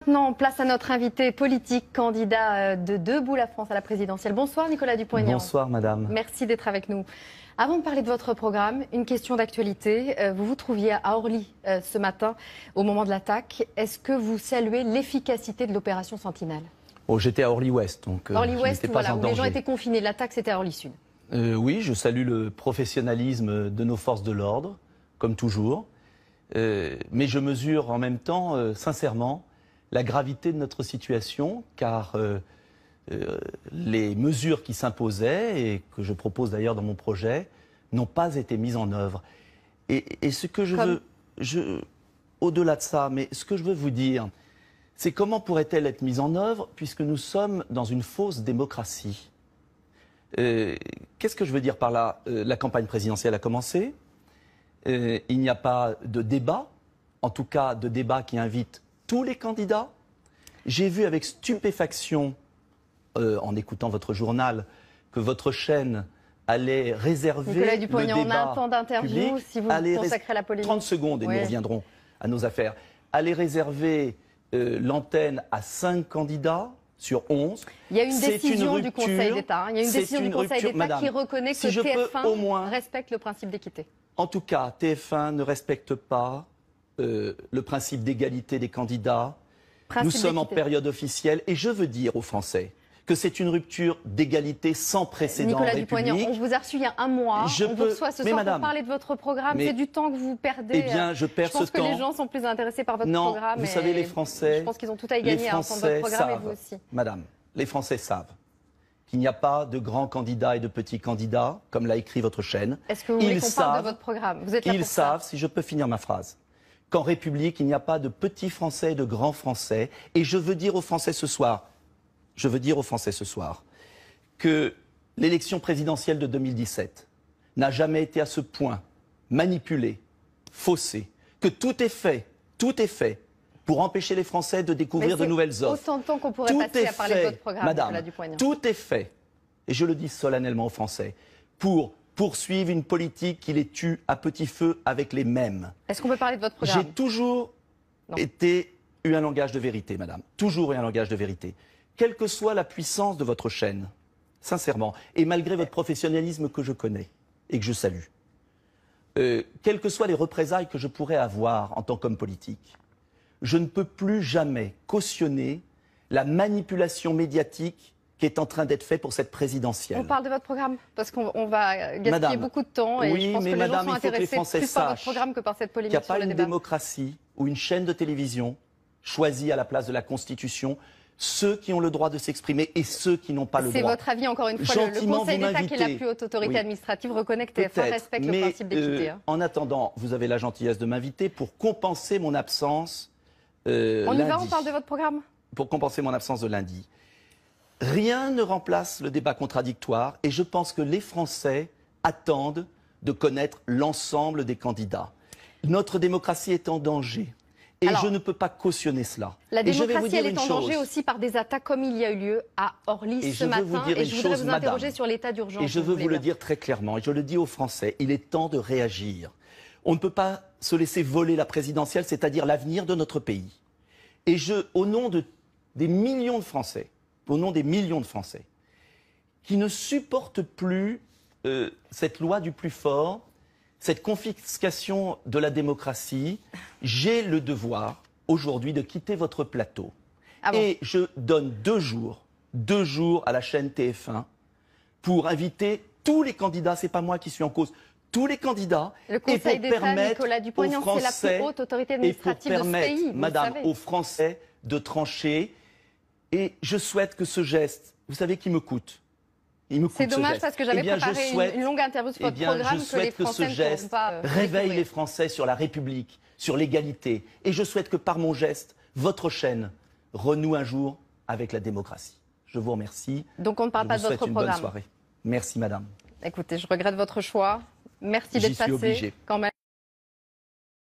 maintenant, place à notre invité politique, candidat de Debout la France à la présidentielle. Bonsoir Nicolas Dupont-Aignan. Bonsoir madame. Merci d'être avec nous. Avant de parler de votre programme, une question d'actualité. Vous vous trouviez à Orly ce matin au moment de l'attaque. Est-ce que vous saluez l'efficacité de l'opération Sentinelle? Oh, j'étais à Orly-Ouest, donc Orly-Ouest, voilà, où les gens étaient confinés. L'attaque, c'était à Orly-Sud. Oui, je salue le professionnalisme de nos forces de l'ordre, comme toujours. Mais je mesure en même temps, sincèrement, la gravité de notre situation, car les mesures qui s'imposaient, et que je propose d'ailleurs dans mon projet, n'ont pas été mises en œuvre. Et ce que je veux, au-delà de ça, mais ce que je veux vous dire, c'est comment pourrait-elle être mise en œuvre, puisque nous sommes dans une fausse démocratie. Qu'est-ce que je veux dire par là? La campagne présidentielle a commencé. Il n'y a pas de débat, en tout cas de débat qui invite tous les candidats. J'ai vu avec stupéfaction, en écoutant votre journal, que votre chaîne allait réserver Nicolas Dupont-Aignan, le débat on a un temps d'interview, public, si vous consacrez la polémique. 30 secondes et oui. Nous reviendrons à nos affaires. Allait réserver l'antenne à 5 candidats sur 11. Il y a une décision du Conseil d'État. Il y a une décision du Conseil d'État qui reconnaît que TF1 respecte le principe d'équité. En tout cas, TF1 ne respecte pas le principe d'égalité des candidats. Nous sommes en période officielle et je veux dire aux Français que c'est une rupture d'égalité sans précédent en République. Nicolas Dupont-Aignan, on vous a reçu il y a un mois. On vous reçoit ce soir pour parler de votre programme. C'est du temps que vous perdez. Eh bien, je perds ce temps. Je pense que les gens sont plus intéressés par votre programme. Vous savez, les Français... Je pense qu'ils ont tout à y gagner à entendre votre programme et vous aussi. Madame, les Français savent qu'il n'y a pas de grands candidats et de petits candidats, comme l'a écrit votre chaîne. Est-ce que vous voulez qu'on parle de votre programme? Vous êtes là pour ça. Ils savent, si je peux finir ma phrase, qu'en République, il n'y a pas de petits Français et de grands Français. Et je veux dire aux Français ce soir, que l'élection présidentielle de 2017 n'a jamais été à ce point manipulée, faussée, que tout est fait pour empêcher les Français de découvrir de nouvelles offres. Autant de temps qu'on pourrait passer à parler de votre programme, Nicolas Dupont-Aignan. Tout est fait, et je le dis solennellement aux Français, pour poursuivre une politique qui les tue à petit feu avec les mêmes. Est-ce qu'on peut parler de votre programme? J'ai toujours eu un langage de vérité, madame. Toujours eu un langage de vérité. Quelle que soit la puissance de votre chaîne, sincèrement, et malgré votre professionnalisme que je connais et que je salue, quelles que soient les représailles que je pourrais avoir en tant qu'homme politique, je ne peux plus jamais cautionner la manipulation médiatique qui est en train d'être faite pour cette présidentielle. On parle de votre programme, parce qu'on va gaspiller beaucoup de temps et je pense que les gens sont intéressés plus par votre programme que par cette polémique sur le débat. Il n'y a pas une démocratie où une chaîne de télévision choisit à la place de la Constitution ceux qui ont le droit de s'exprimer et ceux qui n'ont pas le droit. C'est votre avis, encore une fois. Le Conseil d'État, qui est la plus haute autorité administrative, reconnaît que TF1 respecte le principe d'équité. En attendant, vous avez la gentillesse de m'inviter pour compenser mon absence lundi. On y va, on parle de votre programme? Pour compenser mon absence de lundi. Rien ne remplace le débat contradictoire et je pense que les Français attendent de connaître l'ensemble des candidats. Notre démocratie est en danger. Et je ne peux pas cautionner cela. La démocratie, elle est en danger aussi par des attaques comme il y a eu lieu à Orly ce matin. Et je voudrais vous interroger sur l'état d'urgence. Et je veux vous le dire très clairement, et je le dis aux Français, il est temps de réagir. On ne peut pas se laisser voler la présidentielle, c'est-à-dire l'avenir de notre pays. Et au nom des millions de Français, qui ne supportent plus cette loi du plus fort, cette confiscation de la démocratie, j'ai le devoir aujourd'hui de quitter votre plateau. Et je donne 2 jours à la chaîne TF1 pour inviter tous les candidats, c'est pas moi qui suis en cause, tous les candidats, le Conseil d'État, Nicolas Dupont-Aignan, c'est la plus haute autorité administrative de ce pays, madame, aux Français de trancher. Et je souhaite que ce geste, vous savez qui me coûte? C'est dommage parce que j'avais préparé une longue interview sur votre programme que les Français ne pourront pas réveille les Français sur la République, sur l'égalité. Et je souhaite que par mon geste, votre chaîne renoue un jour avec la démocratie. Je vous remercie. Donc on ne parle pas de votre programme. Bonne soirée. Merci madame. Écoutez, je regrette votre choix. Merci d'être passé quand même.